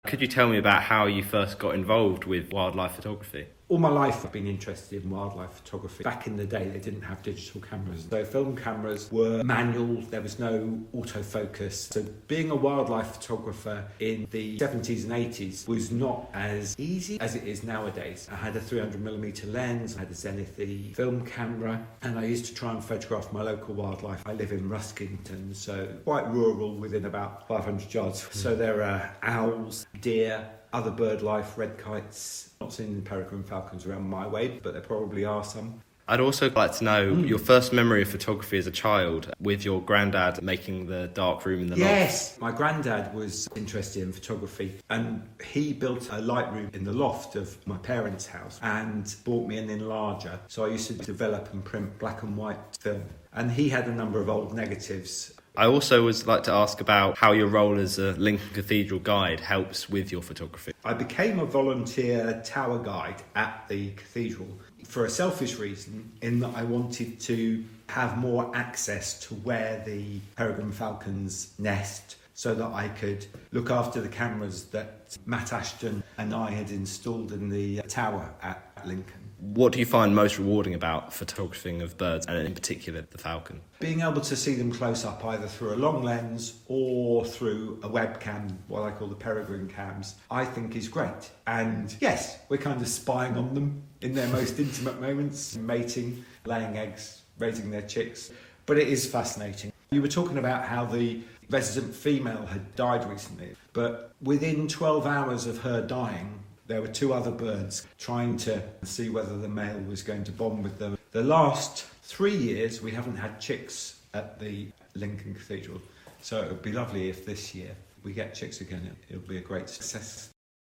Could you tell me about how you first got involved with wildlife photography? All my life I've been interested in wildlife photography. Back in the day they didn't have digital cameras, so film cameras were manual, there was no autofocus. So being a wildlife photographer in the 70s and 80s was not as easy as it is nowadays. I had a 300mm lens, I had a Zenith E film camera, and I used to try and photograph my local wildlife. I live in Ruskington, so quite rural, within about 500 yards. So there are owls, deer, other bird life, red kites. Not seen any peregrine falcons around my way, but there probably are some. I'd also like to know your first memory of photography as a child, with your granddad making the dark room in the loft. Yes, my granddad was interested in photography, and he built a light room in the loft of my parents' house and bought me an enlarger. So I used to develop and print black and white film, and he had a number of old negatives. I also would like to ask about how your role as a Lincoln Cathedral guide helps with your photography. I became a volunteer tower guide at the cathedral for a selfish reason, in that I wanted to have more access to where the peregrine falcons nest, so that I could look after the cameras that Matt Ashton and I had installed in the tower at Lincoln. What do you find most rewarding about photographing of birds, and in particular the falcon? Being able to see them close up, either through a long lens or through a webcam, what I call the peregrine cams, I think is great. And yes, we're kind of spying on them in their most intimate moments, mating, laying eggs, raising their chicks. But it is fascinating. You were talking about how the resident female had died recently, but within 12 hours of her dying, there were two other birds trying to see whether the male was going to bond with them. The last 3 years, we haven't had chicks at the Lincoln Cathedral. So it would be lovely if this year we get chicks again. It would be a great success.